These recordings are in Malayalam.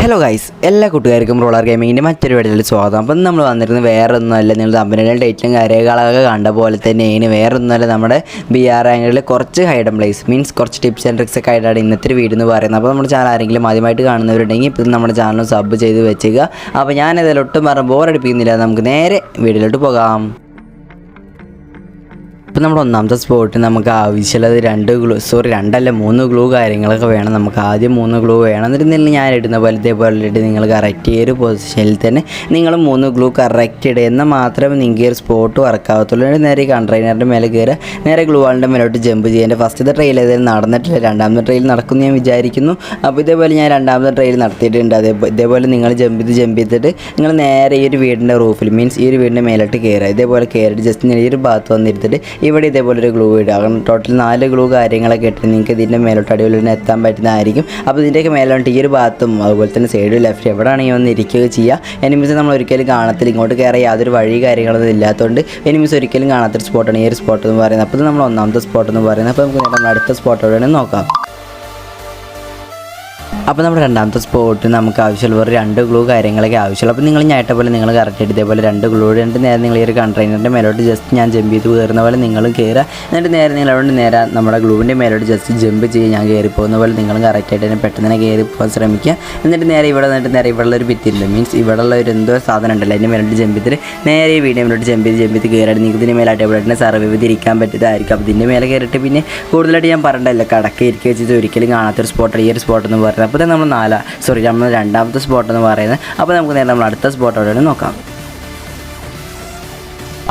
ഹലോ ഗൈസ്, എല്ലാ കൂട്ടുകാർക്കും റോളർ ഗെയിമിങ്ങിൻ്റെ മറ്റൊരു വീഡിയോയിൽ സ്വാഗതം. അപ്പം നമ്മൾ വന്നിരുന്നത് വേറെ ഒന്നുമല്ല, നിങ്ങൾ തമ്പനയിലും ഡേറ്റിലും കാര്യങ്ങളൊക്കെ കണ്ട പോലെ തന്നെയാണ്. വേറെ ഒന്നുമല്ല, നമ്മുടെ BR റാങ്കിൽ കുറച്ച് ഹൈഡൻ പ്ലേസ് മീൻസ് കുറച്ച് ടിപ്സ് ആൻഡ് ട്രിക്സ് ഒക്കെ ആയിട്ടാണ് ഇന്നത്തെ വീഡിയോ എന്ന് പറയുന്നത്. അപ്പോൾ നമ്മുടെ ചാനൽ ആരെങ്കിലും ആദ്യമായിട്ട് കാണുന്നവരുണ്ടെങ്കിൽ ഇപ്പം നമ്മുടെ ചാനൽ സബ് ചെയ്ത് വെച്ചേക്കുക. അപ്പോൾ ഞാനിതിലൊട്ടും ബോറടിപ്പിക്കുന്നില്ല, നമുക്ക് നേരെ വീഡിയോയിലോട്ട് പോകാം. ഇപ്പം നമ്മുടെ ഒന്നാമത്തെ സ്പോട്ട് നമുക്ക് ആവശ്യമുള്ളത് രണ്ടല്ല 3 ഗ്ലൂ കാര്യങ്ങളൊക്കെ വേണം. നമുക്ക് ആദ്യം 3 ഗ്ലൂ വേണം. എന്നിരുന്നില്ല ഞാൻ ഇടുന്ന പോലെ ഇതേപോലെ ഇട്ട് നിങ്ങൾ കറക്റ്റ് ഈ ഒരു പൊസിഷനിൽ തന്നെ നിങ്ങൾ 3 ഗ്ലൂ കറക്റ്റ് ഇടുക എന്നാൽ മാത്രമേ നിങ്ങൾക്ക് ഈ ഒരു സ്പോട്ട് വർക്കാവത്തുള്ളൂ. നേരെ ഈ കണ്ടെയ്നറിൻ്റെ മേലെ കയറുക, നേരെ ഗ്ലൂ വാളിൻ്റെ മേലോട്ട് ജമ്പ് ചെയ്യുക. ഫസ്റ്റത്തെ ട്രെയിൽ ഏതായാലും നടന്നിട്ടില്ല, രണ്ടാമത്തെ ട്രെയിൽ നടക്കുമെന്ന് ഞാൻ വിചാരിക്കുന്നു. അപ്പോൾ ഇതേപോലെ ഞാൻ രണ്ടാമത്തെ ട്രെയിൽ നടത്തിയിട്ടുണ്ട്. ഇതേപോലെ നിങ്ങൾ ജമ്പ് ചെയ്തിട്ട് നിങ്ങൾ നേരെ ഈ ഒരു വീടിൻ്റെ റൂഫിൽ മീൻസ് ഈ ഒരു വീടിൻ്റെ മേലോട്ട് കയറുക. ഇതേപോലെ കയറിയിട്ട് ജസ്റ്റ് ഈ ഒരു ഭാഗത്ത് വന്നിരുത്തിട്ട് ഇവിടെ ഇതേപോലെ ഒരു ഗ്ലൂ ഇടുക. കാരണം ടോട്ടൽ 4 ഗ്ലൂ കാര്യങ്ങളൊക്കെ ഇട്ട് നിങ്ങൾക്ക് ഇതിൻ്റെ മേലോട്ട് അടിപൊളി എത്താൻ പറ്റുന്നതായിരിക്കും. അപ്പോൾ ഇതിൻ്റെയൊക്കെ മേലോട്ട് ഈ ഒരു ഭാഗത്തും അതുപോലെ തന്നെ സൈഡ് ലെഫ്റ്റ് എവിടെയാണെങ്കിൽ ഒന്ന് ഇരിക്കുക ചെയ്യുക. എനിമീസ് നമ്മൾ ഒരിക്കലും കാണത്തില്ല, ഇങ്ങോട്ട് കയറി യാതൊരു വഴി കാര്യങ്ങളൊന്നും ഇല്ലാത്തതുകൊണ്ട് എനിമീസ് ഒരിക്കലും കാണാത്തൊരു സ്പോട്ടാണ് ഈ ഒരു സ്പോട്ട് എന്ന് പറയുന്നത്. അപ്പോൾ നമ്മൾ ഒന്നാമത്തെ സ്പോട്ട് എന്ന് പറയുന്നത്. അപ്പോൾ നമുക്ക് നമ്മൾ അടുത്ത സ്പോട്ടോടെ നോക്കാം. അപ്പോൾ നമ്മുടെ രണ്ടാമത്തെ സ്പോട്ട് നമുക്ക് ആവശ്യമുള്ള ഒരു 2 ഗ്ലൂ കാര്യങ്ങളൊക്കെ ആവശ്യമുള്ളൂ. അപ്പോൾ നിങ്ങൾ ഞായിട്ട പോലെ നിങ്ങൾ കറക്റ്റ് ആയിട്ട് ഇതേപോലെ 2 ഗ്ലൂ ഇട്ട് നേരെ നിങ്ങൾ ഈ ഒരു കണ്ടെയ്നറിൻ്റെ മേലോട്ട് ജസ്റ്റ് ഞാൻ ജമ്പ് ചെയ്ത് കയറുന്ന പോലെ നിങ്ങളും കയറുക. എന്നിട്ട് നേരെ നിങ്ങൾ അവിടെ നേരെ നമ്മുടെ ഗ്ലൂവിൻ്റെ മേലോട്ട് ജസ്റ്റ് ജമ്പ് ചെയ്ത് ഞാൻ കയറി പോകുന്ന പോലെ നിങ്ങളും കറക്റ്റായിട്ട് തന്നെ പെട്ടെന്ന് തന്നെ കയറി പോകാൻ ശ്രമിക്കുക. എന്നിട്ട് നേരെ ഇവിടെ നിന്നിട്ട് നേരെ ഇവിടെ ഒരു ഭിത്തിയുണ്ട് മീൻസ് ഇവിടെയുള്ള ഒരു എന്തോ സാധനം ഉണ്ടല്ലോ, അതിൻ്റെ മേലോട്ട് ജമ്പ് ചെയ്തിട്ട് നേരെ ഈ വീഡിയോ മേലോട്ട് ജമ്പ് ചെയ്ത് കയറിയിട്ട് നിങ്ങൾക്ക് ഇതിൻ്റെ മേലായിട്ട് എവിടെ തന്നെ സർവൈവ് ചെയ്തിരിക്കാൻ പറ്റുന്നതായിരിക്കും. അപ്പോൾ ഇതിൻ്റെ മേലെ കയറിയിട്ട് പിന്നെ കൂടുതലായിട്ട് ഞാൻ പറഞ്ഞില്ല, കടക്ക് ഇരിക്കുക വെച്ചിട്ട് ഒരിക്കലും കാണാത്തൊരു സ്പോട്ടാണ് ഈ ഒരു സ്പോട്ട് എന്ന് പറയുന്നത്. അപ്പോൾ നമ്മൾ നമ്മൾ രണ്ടാമത്തെ സ്പോട്ട് എന്ന് പറയുന്നത്. അപ്പോൾ നമുക്ക് നേരെ നമ്മൾ അടുത്ത സ്പോട്ടോടെ നോക്കാം.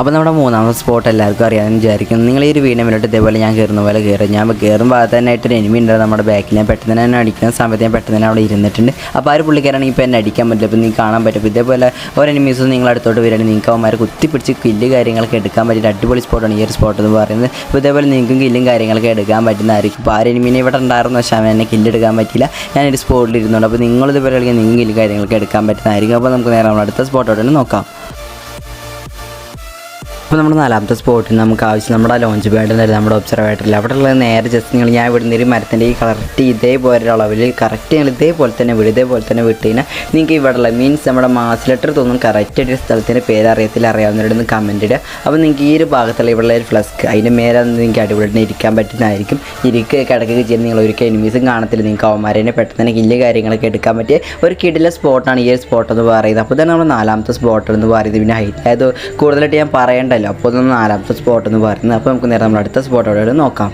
അപ്പോൾ നമ്മുടെ മൂന്നാമത്തെ സ്പോട്ട് എല്ലാവർക്കും അറിയാമെന്ന് വിചാരിക്കുന്നു. നിങ്ങൾ ഈ ഒരു വീടിന് മേലോട്ട് ഇതേപോലെ ഞാൻ കയറുന്ന പോലെ കയറും. ഞാൻ കയറും ഭാഗത്ത് തന്നെയായിട്ടൊരു എനിമി ഉണ്ട് നമ്മുടെ ബാക്കിൽ. ഞാൻ പെട്ടെന്ന് തന്നെ അടിക്കുന്ന സമയത്ത് ഞാൻ പെട്ടെന്ന് തന്നെ അവിടെ ഇരുന്നിട്ടുണ്ട്. അപ്പോൾ ആ ഒരു പുള്ളിക്കാരാണെങ്കിൽ ഇപ്പോൾ എന്നെ അടിക്കാൻ പറ്റില്ല, അപ്പോൾ നിങ്ങൾക്ക് കാണാൻ പറ്റും. അപ്പോൾ ഇതേപോലെ ഒരു എനിമീസും നിങ്ങൾ അടുത്തോട്ട് വരികയാണെങ്കിൽ നിങ്ങൾക്ക് അവന്മാരെ കുത്തിപ്പിടിച്ച് കില്ല് കാര്യങ്ങളൊക്കെ എടുക്കാൻ പറ്റിയിട്ട് അടിപൊളി സ്പോട്ടാണ് ഈ ഒരു സ്പോട്ട് എന്ന് പറയുന്നത്. അപ്പോൾ ഇതേപോലെ നിങ്ങൾക്കും കില്ലും കാര്യങ്ങളൊക്കെ എടുക്കാൻ പറ്റുന്നതായിരിക്കും. അപ്പോൾ ആ ഒരു എനിമീനെ ഇവിടെ ഉണ്ടായിരുന്നു, പക്ഷേ എന്നെ കില്ലെടുക്കാൻ പറ്റില്ല, ഞാനൊരു സ്പോട്ടിൽ ഇരുന്നുണ്ട്. അപ്പോൾ നിങ്ങളിതുപോലെ കളിക്കാൻ നിങ്ങൾക്ക് കില്ല് കാര്യങ്ങളൊക്കെ എടുക്കാൻ പറ്റുന്നതായിരിക്കും. അപ്പോൾ നമുക്ക് നേരെ നമ്മൾ അടുത്ത സ്പോട്ടോടെ നോക്കാം. അപ്പോൾ നമ്മുടെ നാലാമത്തെ സ്പോട്ടിൽ നമുക്ക് ആവശ്യം നമ്മുടെ ലോഞ്ച് പാഡിൽ നമ്മുടെ ഒബ്സർവേറ്ററിൽ അവിടെ ഉള്ളത് നേരെ ജസ്റ്റ് നിങ്ങൾ ഞാൻ ഇവിടുന്ന് ഒരു മരത്തിൻ്റെ ഈ കറക്റ്റ് ഇതേപോലെ അളവിൽ കറക്റ്റ് നിങ്ങൾ ഇതേപോലെ തന്നെ വിട്ട് കഴിഞ്ഞാൽ നിങ്ങൾക്ക് ഇവിടെ ഉള്ള മീൻസ് നമ്മുടെ മാസ് ലെറ്റർ തോന്നുന്നു കറക്റ്റായിട്ട് സ്ഥലത്തിൻ്റെ പേര് അറിയാവുന്നവരുടെ കമൻറ്റ് ഇടുക. അപ്പോൾ നിങ്ങൾക്ക് ഈ ഒരു ഭാഗത്തുള്ള ഇവിടെ ഒരു ഫ്ലസ്ക് അതിൻ്റെ മേലെ നിങ്ങൾക്ക് അടിപൊളി ഇരിക്കാൻ പറ്റുന്നതായിരിക്കും. കിടക്കുകയൊക്കെ ചെയ്ത് നിങ്ങൾ ഒരിക്കലും എനിമീസും കാണത്തില്ല, നിങ്ങൾക്ക് അവന്മാരെ പെട്ടെന്ന് തന്നെ കില്ല് കാര്യങ്ങളൊക്കെ എടുക്കാൻ പറ്റിയ ഒരു കിടിലെ സ്പോട്ടാണ് ഈ ഒരു സ്പോട്ട് എന്ന് പറയുന്നത്. അപ്പോൾ തന്നെ നമ്മൾ നാലാമത്തെ സ്പോട്ട് എന്ന് പറയുന്നത്. പിന്നെ ഹൈറ്റ് ആയത് കൂടുതലായിട്ട് ഞാൻ പറയേണ്ടല്ലോ, അപ്പോൾ ഇതൊന്ന് നാലാമത്തെ സ്പോട്ട് എന്ന് പറയുന്നത്. അപ്പോൾ നമുക്ക് നേരെ നമ്മൾ അടുത്ത സ്പോട്ടോടെ നോക്കാം.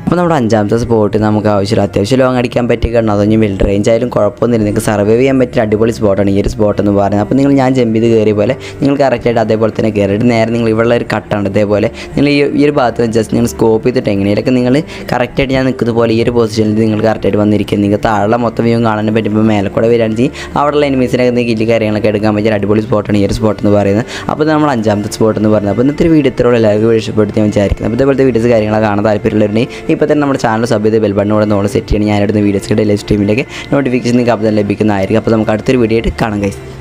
അപ്പോൾ നമ്മുടെ അഞ്ചാമത്തെ സ്പോട്ട് നമുക്ക് ആവശ്യമില്ല, അത്യാവശ്യം ലോങ് അടിക്കാൻ പറ്റിയ കാരണം അതൊന്നും മിഡ് റേഞ്ച് ആയാലും കുഴപ്പമൊന്നുമില്ല, നിങ്ങൾക്ക് സർവൈവ് ചെയ്യാൻ പറ്റിയ അടിപൊളി സ്പോട്ടാണ് ഈ ഒരു സ്പോട്ട് എന്ന് പറയുന്നത്. അപ്പോൾ നിങ്ങൾ ഞാൻ ജമ്പ് ചെയ്ത് കയറിയ പോലെ നിങ്ങൾ കറക്റ്റായിട്ട് അതേപോലെ തന്നെ കയറിയിട്ട് നേരെ നിങ്ങൾ ഇവിടെ ഒരു കട്ടാണ് ഇതേപോലെ നിങ്ങൾ ഈ ഒരു ഭാഗത്ത് ജസ്റ്റ് നിങ്ങൾ സ്കോപ്പ് ചെയ്തിട്ട് എങ്ങനെയൊക്കെ നിങ്ങൾ കറക്റ്റായിട്ട് ഞാൻ നിൽക്കുന്ന പോലെ ഈ ഒരു പൊസിഷനിൽ നിങ്ങൾ കറക്റ്റായിട്ട് വന്നിരിക്കുക. നിങ്ങൾക്ക് താഴെ മൊത്തം വ്യൂ കാണാൻ പറ്റുമ്പോൾ മേലെ കൂടെ വരികയാണെങ്കിൽ അവിടെയുള്ള എനിമീസിനൊക്കെ കില്ല് കാര്യങ്ങളൊക്കെ എടുക്കാൻ പറ്റിയ അടിപൊളി സ്പോട്ടാണ് ഈ ഒരു സ്പോട്ട് എന്ന് പറയുന്നത്. അപ്പോൾ നമ്മൾ അഞ്ചാമത്തെ സ്പോട്ട് എന്ന് പറയുന്നത്. അപ്പോൾ ഇന്നത്തെ വീഡിയോ ഇത്രയുള്ള എല്ലാവർക്കും ഇഷ്ടപ്പെടുത്തി ഞാൻ വിചാരിക്കുന്നത്. അപ്പോൾ ഇതേപോലത്തെ വീഡിയോസ് കാര്യങ്ങളൊക്കെ കാണാൻ താല്പര്യമുള്ളവരുണ്ടെങ്കിൽ ഇപ്പോൾ തന്നെ നമ്മുടെ ചാനൽ സബ് ചെയ്ത് ബെൽ ബട്ടനോടെ നമ്മൾ സെറ്റ് ചെയ്യണം. ഞാനിടുന്ന വീഡിയോസിൻ്റെ ലൈവ് സ്ട്രീമിലേക്ക് നോട്ടിഫിക്കേഷൻ നിങ്ങൾക്ക് അപ്പോൾ തന്നെ ലഭിക്കുന്നതായിരിക്കും. അപ്പോൾ നമുക്ക് അടുത്തൊരു വീഡിയോ ആയിട്ട് കാണാം ഗൈസ്.